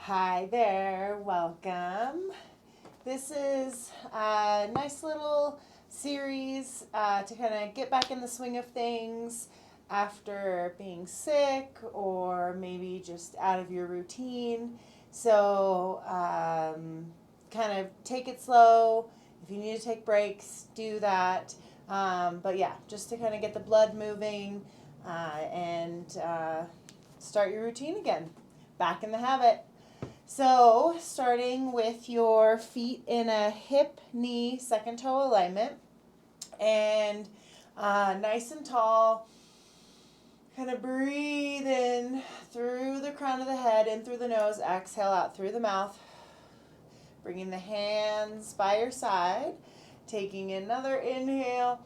Hi there, welcome. This is a nice little series to kind of get back in the swing of things after being sick or maybe just out of your routine. So, kind of take it slow. If you need to take breaks, do that. But yeah, just to kind of get the blood moving and start your routine again. Back in the habit. So, starting with your feet in a hip, knee, second toe alignment, and nice and tall. Kind of breathe in through the crown of the head, in through the nose, exhale out through the mouth. Bringing the hands by your side, taking another inhale,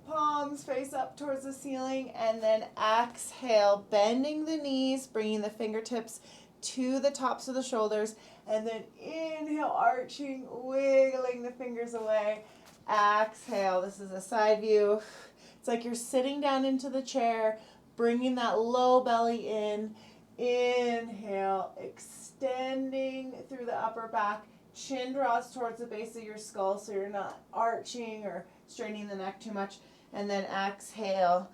palms face up towards the ceiling, and then exhale, bending the knees, bringing the fingertips to the tops of the shoulders, and then inhale, arching, wiggling the fingers away. Exhale, this is a side view. It's like you're sitting down into the chair, bringing that low belly in. Inhale, extending through the upper back. Chin draws towards the base of your skull so you're not arching or straining the neck too much. And then exhale,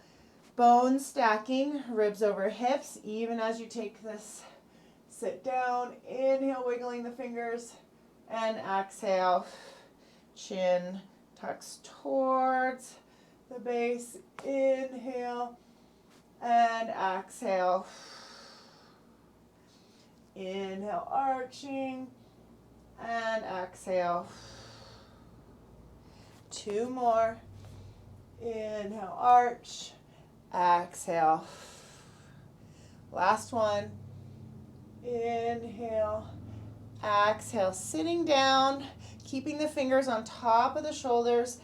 bone stacking, ribs over hips, even as you take this sit down. Inhale, wiggling the fingers, and exhale, chin tucks towards the base. Inhale and exhale. Inhale, arching, and exhale. Two more. Inhale, arch, exhale. Last one. Inhale, exhale, sitting down, keeping the fingers on top of the shoulders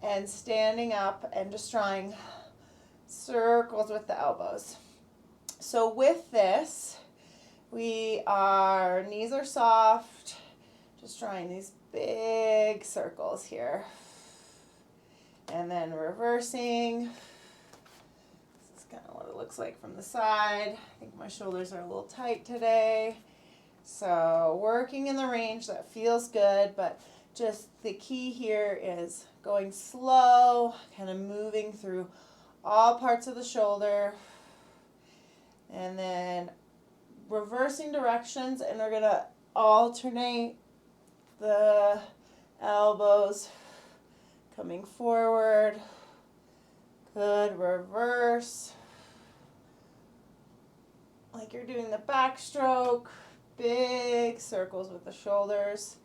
and standing up and just drawing circles with the elbows. So with this, our knees are soft, just drawing these big circles here. And then reversing. Kind of what it looks like from the side. I think my shoulders are a little tight today. So working in the range that feels good, but just the key here is going slow, kind of moving through all parts of the shoulder. And then reversing directions, and we're going to alternate the elbows coming forward. Good, reverse. Like you're doing the backstroke, big circles with the shoulders,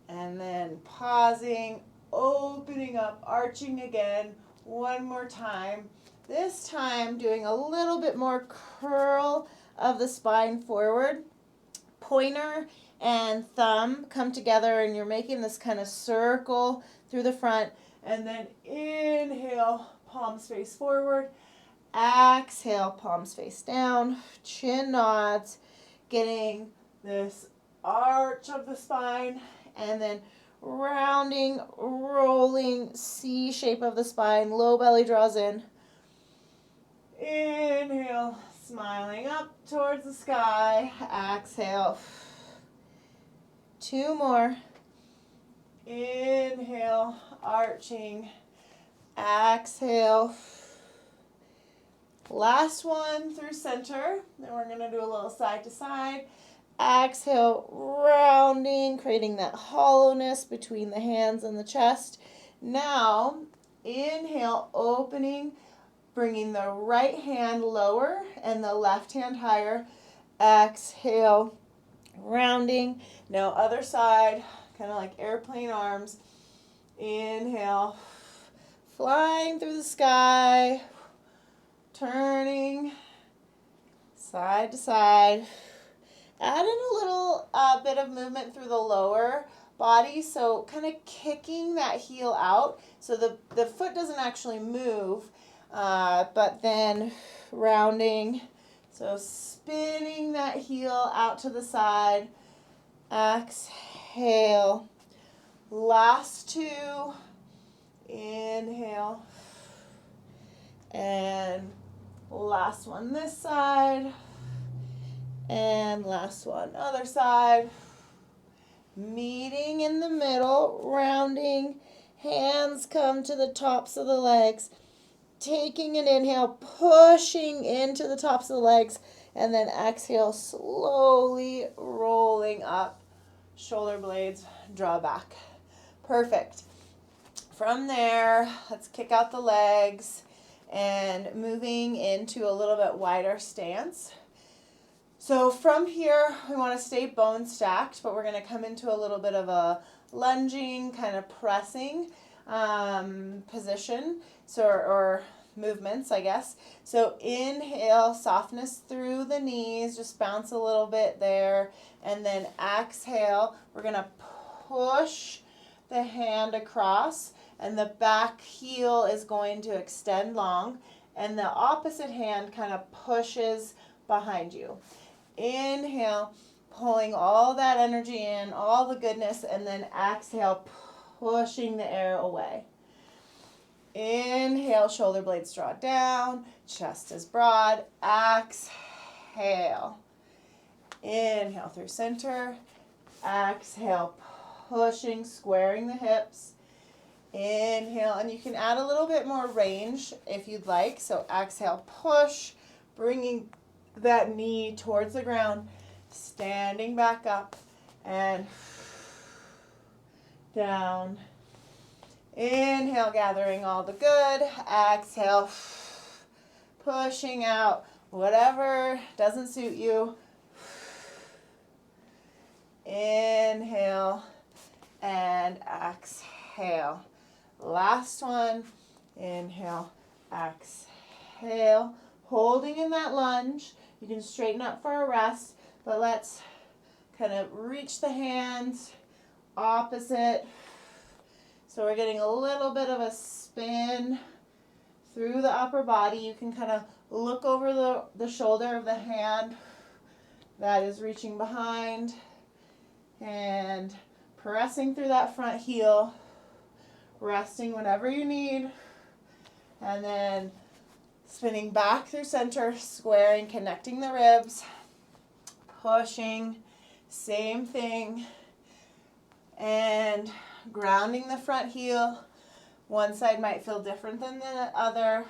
and then pausing, opening up, arching again, one more time. This time doing a little bit more curl of the spine forward. Pointer and thumb come together and you're making this kind of circle through the front, and then inhale, palms face forward. Exhale, palms face down, chin nods, getting this arch of the spine, and then rounding, rolling C shape of the spine, low belly draws in. Inhale, smiling up towards the sky. Exhale. Two more. Inhale, arching. Exhale. Last one through center. Then we're going to do a little side to side. Exhale, rounding, creating that hollowness between the hands and the chest. Now, inhale, opening, bringing the right hand lower and the left hand higher. Exhale, rounding. Now, other side, kind of like airplane arms. Inhale, flying through the sky. Turning side to side. Add in a little bit of movement through the lower body, so kind of kicking that heel out so the foot doesn't actually move, but then rounding. So spinning that heel out to the side. Exhale. Last two. Inhale. And last one this side. And last one, other side. Meeting in the middle, rounding. Hands come to the tops of the legs. Taking an inhale, pushing into the tops of the legs, and then exhale, slowly rolling up. Shoulder blades draw back. Perfect. From there, let's kick out the legs and moving into a little bit wider stance. So from here, we want to stay bone stacked, but we're going to come into a little bit of a lunging, kind of pressing position. Or movements, I guess. So inhale, softness through the knees, just bounce a little bit there. And then exhale, we're going to push the hand across, and the back heel is going to extend long, and the opposite hand kind of pushes behind you. Inhale, pulling all that energy in, all the goodness, and then exhale, pushing the air away. Inhale, shoulder blades draw down, chest is broad. Exhale. Inhale through center. Exhale, pushing, squaring the hips. Inhale, and you can add a little bit more range if you'd like. So exhale, push, bringing that knee towards the ground, standing back up, and down. Inhale, gathering all the good. Exhale, pushing out whatever doesn't suit you. Inhale and exhale. Last one. Inhale, exhale. Holding in that lunge. You can straighten up for a rest, but let's kind of reach the hands opposite. So we're getting a little bit of a spin through the upper body. You can kind of look over the shoulder of the hand that is reaching behind and pressing through that front heel, resting whenever you need, and then spinning back through center, squaring, connecting the ribs, pushing, same thing, and grounding the front heel. One side might feel different than the other,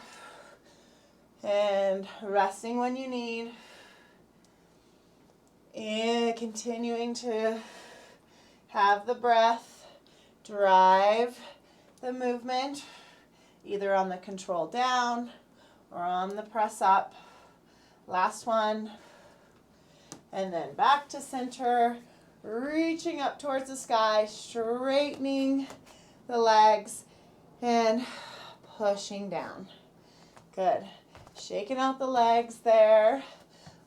and resting when you need, and continuing to have the breath drive the movement, either on the control down or on the press up. Last one, and then back to center, reaching up towards the sky, straightening the legs, and pushing down. Good. Shaking out the legs there.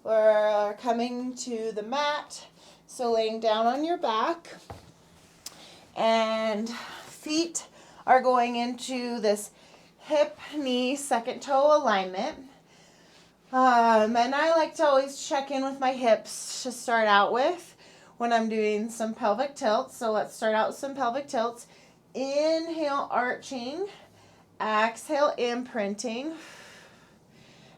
We're coming to the mat, so laying down on your back, and feet are going into this hip, knee, second toe alignment. And I like to always check in with my hips to start out with when I'm doing some pelvic tilts. So let's start out with some pelvic tilts. Inhale, arching. Exhale, imprinting.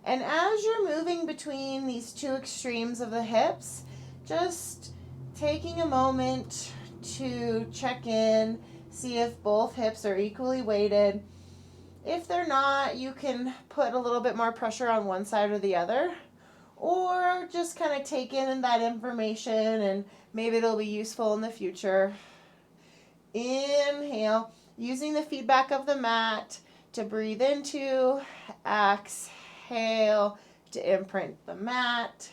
And as you're moving between these two extremes of the hips, just taking a moment to check in, see if both hips are equally weighted. If they're not, you can put a little bit more pressure on one side or the other, or just kind of take in that information and maybe it'll be useful in the future. Inhale, using the feedback of the mat to breathe into. Exhale to imprint the mat.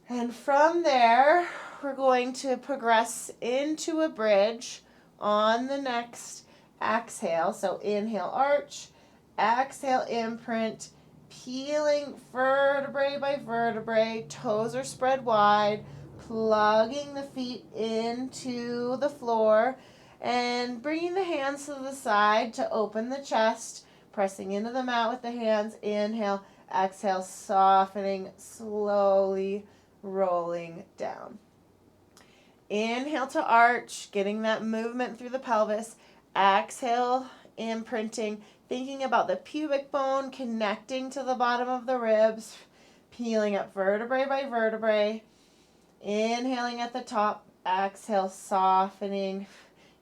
And from there, we're going to progress into a bridge on the next exhale. So inhale, arch. Exhale, imprint. Peeling vertebrae by vertebrae. Toes are spread wide. Plugging the feet into the floor. And bringing the hands to the side to open the chest. Pressing into the mat with the hands. Inhale, exhale, softening, slowly rolling down. Inhale to arch, getting that movement through the pelvis. Exhale, imprinting, thinking about the pubic bone connecting to the bottom of the ribs. peeling up vertebrae by vertebrae. Inhaling at the top, exhale, softening.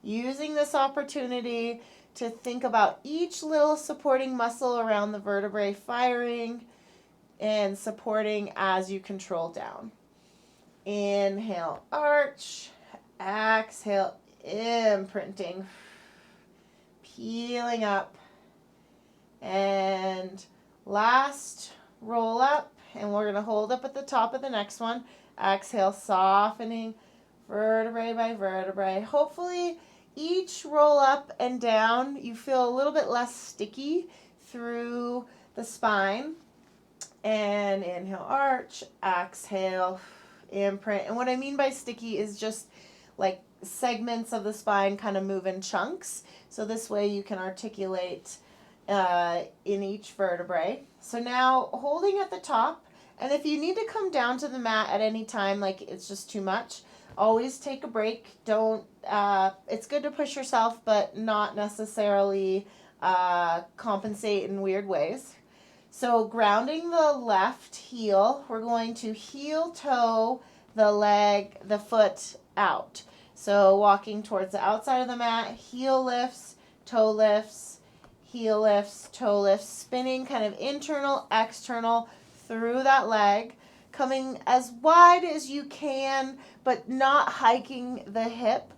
Using this opportunity to think about each little supporting muscle around the vertebrae firing and supporting as you control down. Inhale, arch. Exhale, imprinting. Peeling up. And last, roll up. And we're going to hold up at the top of the next one. Exhale, softening vertebrae by vertebrae. Hopefully, each roll up and down, you feel a little bit less sticky through the spine. And inhale, arch. Exhale, imprint. And what I mean by sticky is just like segments of the spine kind of move in chunks. So this way you can articulate in each vertebrae. So now holding at the top. And if you need to come down to the mat at any time, like it's just too much, always take a break. Don't, it's good to push yourself, but not necessarily compensate in weird ways. So grounding the left heel, we're going to heel toe the foot out. So walking towards the outside of the mat, heel lifts, toe lifts, heel lifts, toe lifts, spinning kind of internal, external through that leg, coming as wide as you can, but not hiking the hip.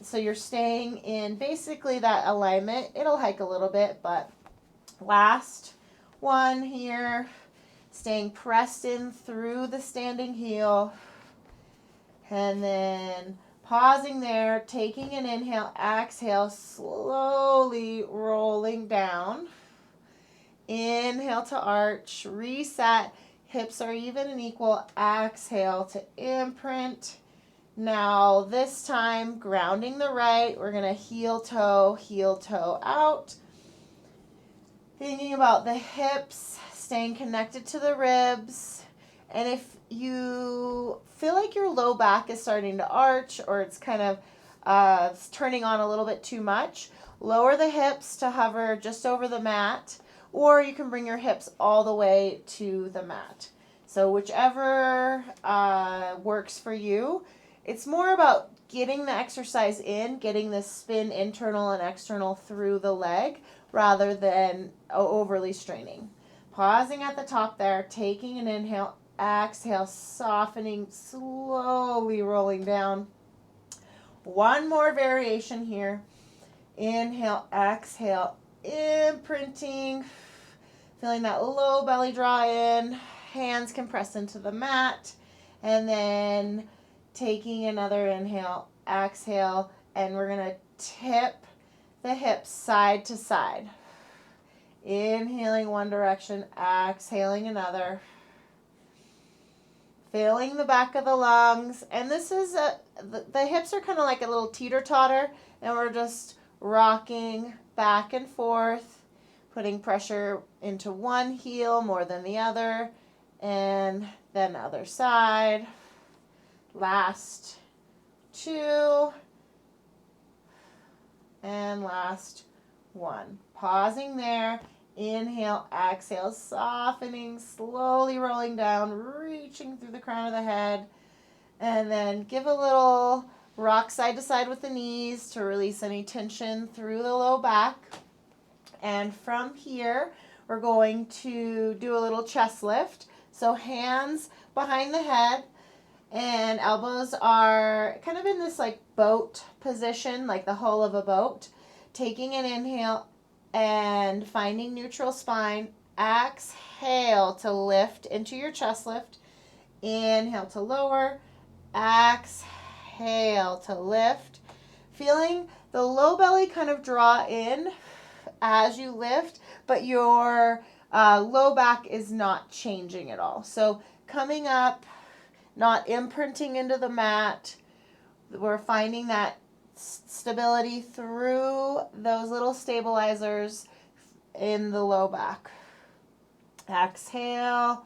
So you're staying in basically that alignment. It'll hike a little bit, but last one here, staying pressed in through the standing heel. And then pausing there, taking an inhale, exhale, slowly rolling down. Inhale to arch, reset, hips are even and equal. Exhale to imprint. Now this time, grounding the right, we're going to heel toe out. Thinking about the hips, staying connected to the ribs. And if you feel like your low back is starting to arch or it's kind of turning on a little bit too much, lower the hips to hover just over the mat, or you can bring your hips all the way to the mat. So whichever works for you. It's more about getting the exercise in, getting the spin internal and external through the leg rather than overly straining. Pausing at the top there, taking an inhale, exhale, softening, slowly rolling down. One more variation here. Inhale, exhale, imprinting, feeling that low belly draw in, hands can press into the mat, and then taking another inhale, exhale, and we're going to tip the hips side to side. Inhaling one direction, exhaling another. Filling the back of the lungs. And this is, the hips are kind of like a little teeter-totter, and we're just rocking back and forth, putting pressure into one heel more than the other, and then the other side. Last two, and last one. Pausing there, inhale, exhale, softening, slowly rolling down, reaching through the crown of the head, and then give a little rock side to side with the knees to release any tension through the low back. And from here, we're going to do a little chest lift. So hands behind the head, and elbows are kind of in this like boat position, like the hull of a boat. Taking an inhale and finding neutral spine. Exhale to lift into your chest lift. Inhale to lower. Exhale to lift. Feeling the low belly kind of draw in as you lift, but your low back is not changing at all. So coming up, not imprinting into the mat. We're finding that stability through those little stabilizers in the low back. Exhale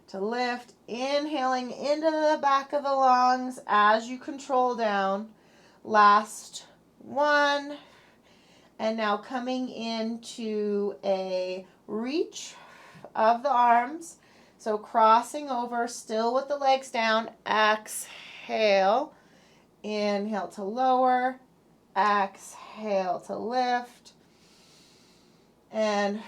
to lift. Inhaling into the back of the lungs as you control down. Last one. And now coming into a reach of the arms. So crossing over, still with the legs down. Exhale. Inhale to lower. Exhale to lift. And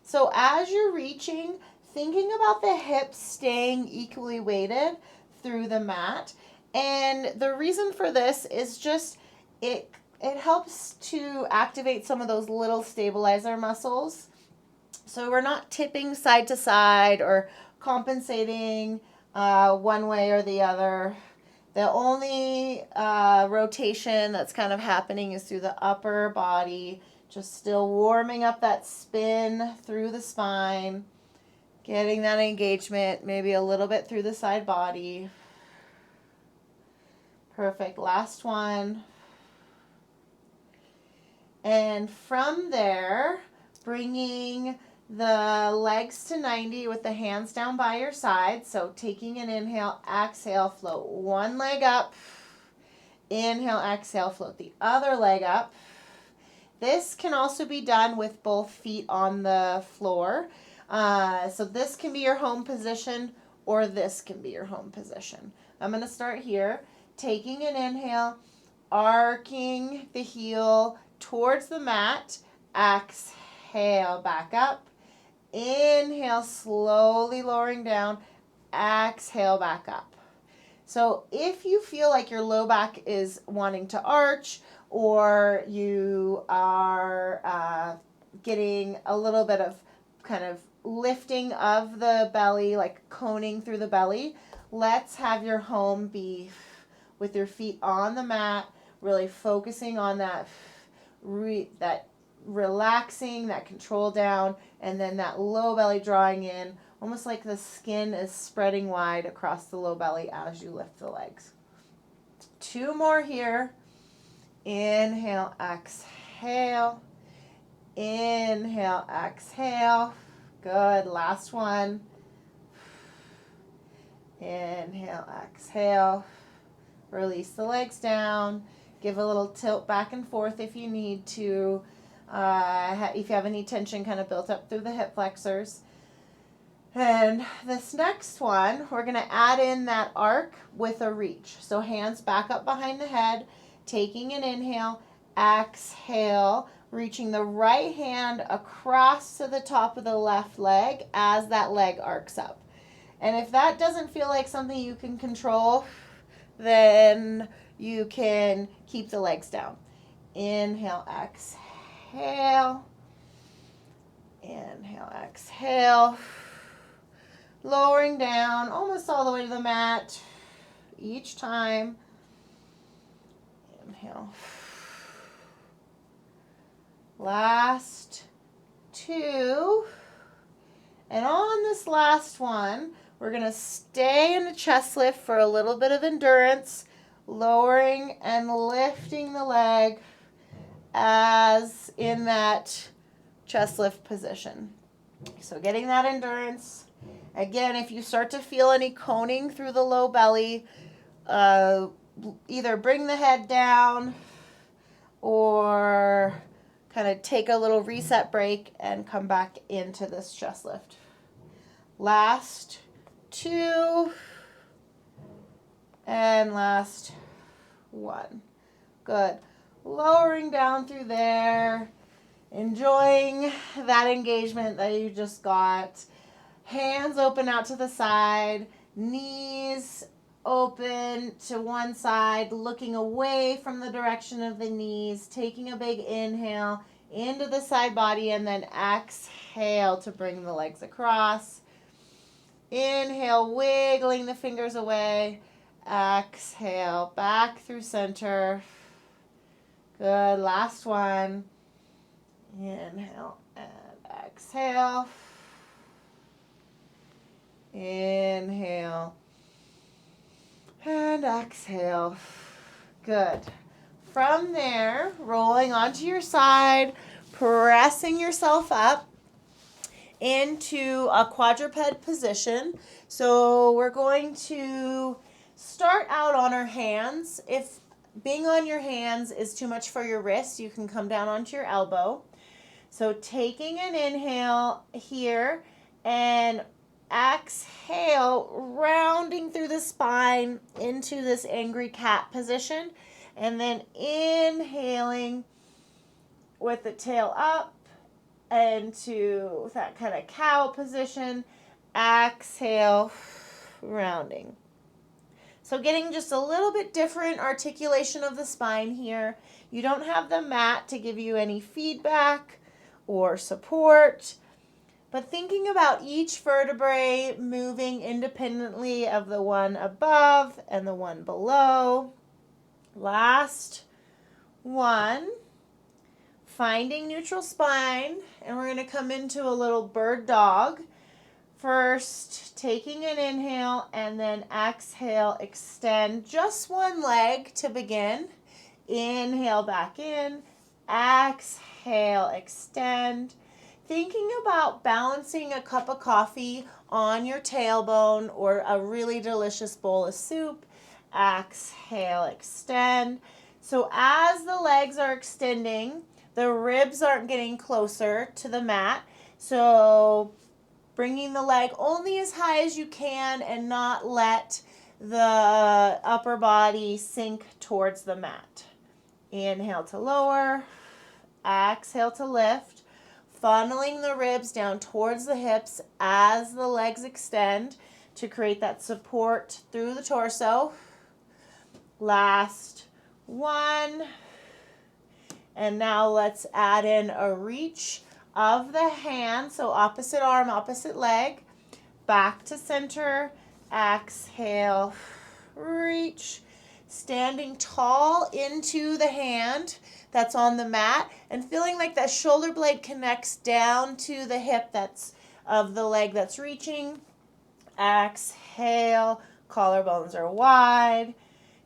so as you're reaching, thinking about the hips staying equally weighted through the mat. And the reason for this is just it helps to activate some of those little stabilizer muscles. So we're not tipping side to side or compensating one way or the other. The only rotation that's kind of happening is through the upper body, just still warming up that spin through the spine, getting that engagement, maybe a little bit through the side body. Perfect. Last one. And from there, bringing the legs to 90 with the hands down by your side. So taking an inhale, exhale, float one leg up. Inhale, exhale, float the other leg up. This can also be done with both feet on the floor. So this can be your home position, or this can be your home position. I'm going to start here. Taking an inhale, arcing the heel towards the mat. Exhale, back up. Inhale, slowly lowering down. Exhale, back up. So if you feel like your low back is wanting to arch, or you are getting a little bit of kind of lifting of the belly, like coning through the belly, let's have your home be with your feet on the mat, really focusing on that relaxing, that control down, and then that low belly drawing in, almost like the skin is spreading wide across the low belly as you lift the legs. 2 more here. Inhale, exhale. Inhale, exhale. Good. Last one. Inhale, exhale. Release the legs down. Give a little tilt back and forth if you need to. If you have any tension kind of built up through the hip flexors. And this next one, we're going to add in that arc with a reach. So hands back up behind the head, taking an inhale, exhale, reaching the right hand across to the top of the left leg as that leg arcs up. And if that doesn't feel like something you can control, then you can keep the legs down. Inhale, exhale. Inhale, exhale. Lowering down almost all the way to the mat each time. Inhale. Last 2. And on this last one, we're going to stay in the chest lift for a little bit of endurance, lowering and lifting the leg as in that chest lift position. So getting that endurance. Again, if you start to feel any coning through the low belly, either bring the head down or kind of take a little reset break and come back into this chest lift. Last 2 and last 1. Good. Lowering down through there, enjoying that engagement that you just got. Hands open out to the side, knees open to one side, looking away from the direction of the knees, taking a big inhale into the side body, and then exhale to bring the legs across. Inhale, wiggling the fingers away. Exhale, back through center. Good. Last one. Inhale and exhale. Inhale and exhale. Good. From there, rolling onto your side, pressing yourself up into a quadruped position. So we're going to start out on our hands. If being on your hands is too much for your wrist, you can come down onto your elbow. So taking an inhale here, And exhale, rounding through the spine into this angry cat position. And then inhaling with the tail up into that kind of cow position. Exhale, rounding. So getting just a little bit different articulation of the spine here. You don't have the mat to give you any feedback or support, but thinking about each vertebrae moving independently of the one above and the one below. Last one. Finding neutral spine, and we're going to come into a little bird dog. First, taking an inhale and then exhale, extend just one leg to begin. Inhale back in, exhale, extend. Thinking about balancing a cup of coffee on your tailbone or a really delicious bowl of soup. Exhale, extend. So as the legs are extending, the ribs aren't getting closer to the mat. So bringing the leg only as high as you can and not let the upper body sink towards the mat. Inhale to lower, exhale to lift, funneling the ribs down towards the hips as the legs extend to create that support through the torso. Last one. And now let's add in a reach of the hand. So opposite arm, opposite leg. Back to center. Exhale. Reach. Standing tall into the hand that's on the mat. And feeling like that shoulder blade connects down to the hip that's of the leg that's reaching. Exhale. Collarbones are wide.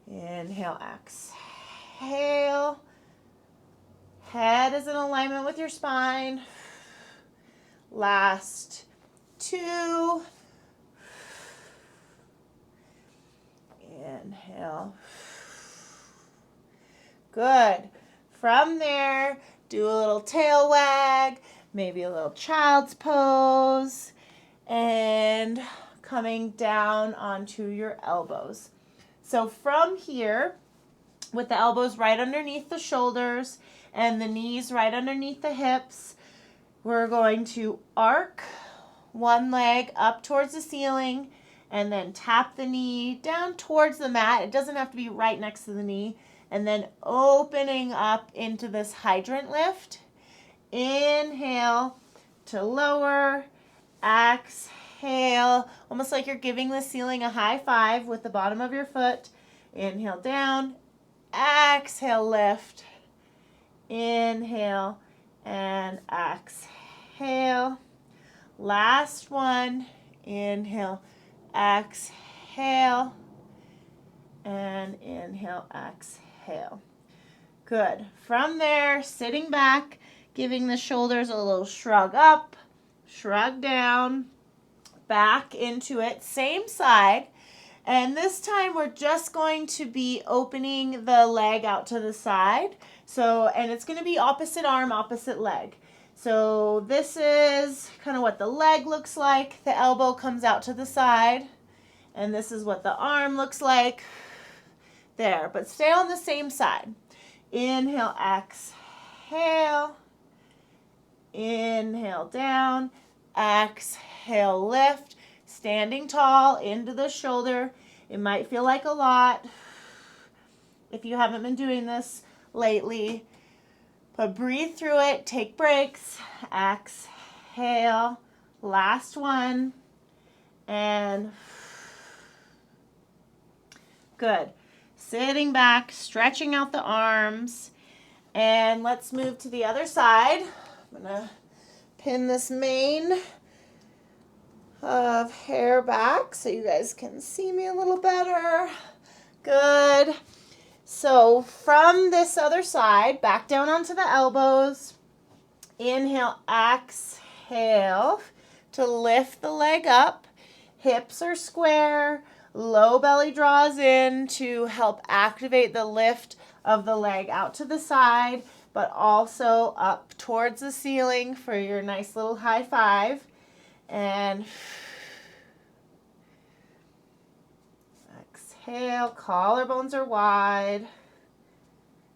Inhale. Exhale. Head is in alignment with your spine. Last two. Inhale. Good. From there, do a little tail wag, maybe a little child's pose, and coming down onto your elbows. So from here, with the elbows right underneath the shoulders, and the knees right underneath the hips, we're going to arc one leg up towards the ceiling and then tap the knee down towards the mat. It doesn't have to be right next to the knee. And then opening up into this hydrant lift. Inhale to lower. Exhale. Almost like you're giving the ceiling a high five with the bottom of your foot. Inhale down. Exhale, lift. Inhale and exhale. Last one. Inhale, exhale, and inhale, exhale. Good. From there, sitting back, giving the shoulders a little shrug up, shrug down, back into it. Same side. And this time we're just going to be opening the leg out to the side. And it's going to be opposite arm, opposite leg. So this is kind of what the leg looks like. The elbow comes out to the side. And this is what the arm looks like. There, but stay on the same side. Inhale, exhale. Inhale down. Exhale, lift. Standing tall into the shoulder. It might feel like a lot if you haven't been doing this lately. But breathe through it. Take breaks. Exhale. Last one. And good. Sitting back, stretching out the arms. And let's move to the other side. I'm going to pin this mane of hair back so you guys can see me a little better. Good. So from this other side, back down onto the elbows. Inhale, exhale to lift the leg up. Hips are square. Low belly draws in to help activate the lift of the leg out to the side, but also up towards the ceiling for your nice little high five. And exhale, collarbones are wide.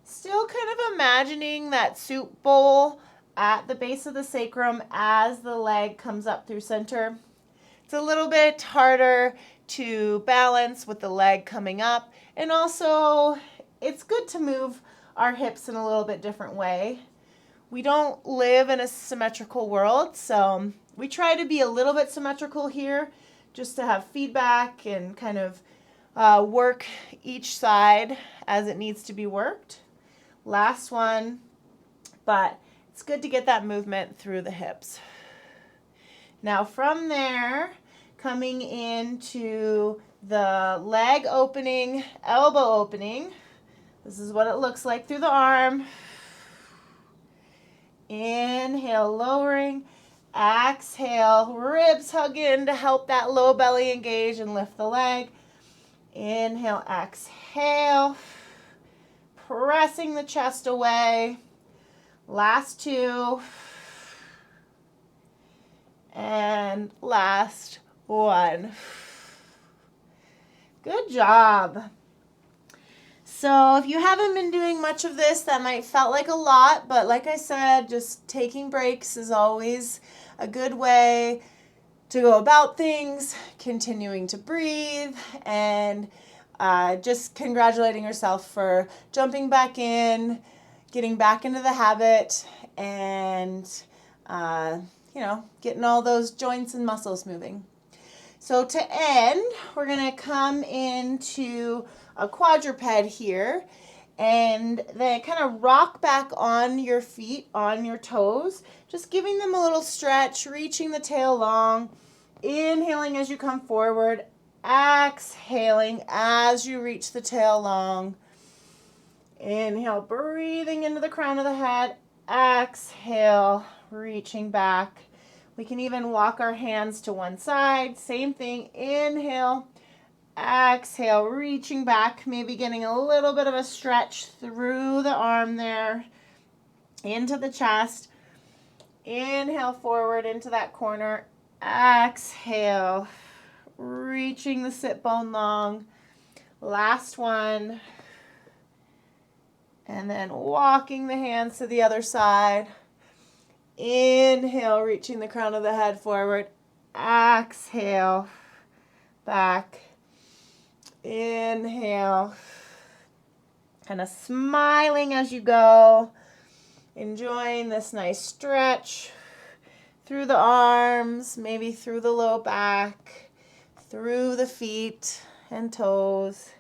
Still kind of imagining that soup bowl at the base of the sacrum as the leg comes up through center. It's a little bit harder to balance with the leg coming up, and also it's good to move our hips in a little bit different way. We don't live in a symmetrical world, so we try to be a little bit symmetrical here just to have feedback and kind of work each side as it needs to be worked. Last one, but it's good to get that movement through the hips. Now from there, coming into the leg opening, elbow opening, this is what it looks like through the arm. Inhale, lowering. Exhale, ribs hug in to help that low belly engage and lift the leg. Inhale, exhale. Pressing the chest away. Last two. And last one. Good job. So if you haven't been doing much of this, that might felt like a lot, but like I said, just taking breaks is always a good way to go about things, continuing to breathe, and just congratulating yourself for jumping back in, getting back into the habit, and getting all those joints and muscles moving. So to end, we're going to come into a quadruped here, and then kind of rock back on your feet, on your toes, just giving them a little stretch, reaching the tail long, inhaling as you come forward, exhaling as you reach the tail long. Inhale, breathing into the crown of the head, exhale, reaching back. We can even walk our hands to one side, same thing, inhale, exhale, reaching back, maybe getting a little bit of a stretch through the arm there, into the chest. Inhale forward into that corner, exhale, reaching the sit bone long. Last one. And then walking the hands to the other side. Inhale, reaching the crown of the head forward. Exhale, back. Inhale. Kind of smiling as you go. Enjoying this nice stretch through the arms, maybe through the low back, through the feet and toes.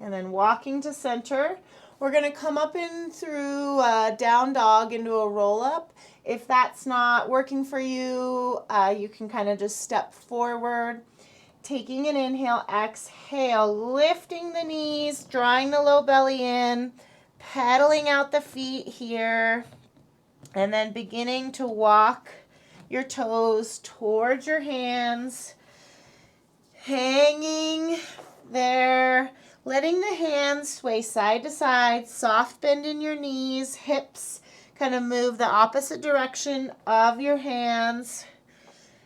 And then walking to center. We're going to come up in through down dog into a roll up. If that's not working for you, you can kind of just step forward. Taking an inhale, exhale, lifting the knees, drawing the low belly in, pedaling out the feet here, and then beginning to walk your toes towards your hands, hanging there. Letting the hands sway side to side, soft bend in your knees, hips kind of move the opposite direction of your hands.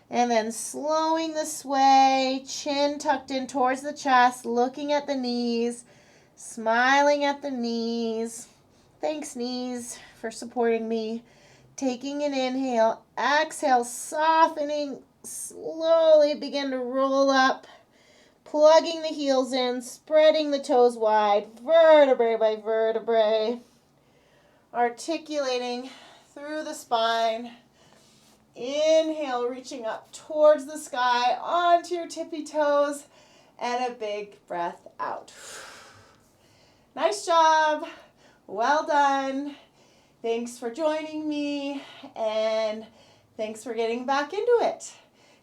And then slowing the sway, chin tucked in towards the chest, looking at the knees, smiling at the knees. Thanks, knees, for supporting me. Taking an inhale, exhale, softening, slowly begin to roll up. Plugging the heels in, spreading the toes wide, vertebrae by vertebrae. Articulating through the spine. Inhale, reaching up towards the sky, onto your tippy toes, and a big breath out. Nice job. Well done. Thanks for joining me, and thanks for getting back into it.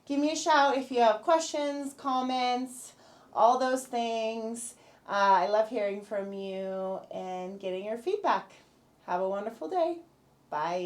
Give me a shout if you have questions, comments, all those things. I love hearing from you and getting your feedback. Have a wonderful day. Bye.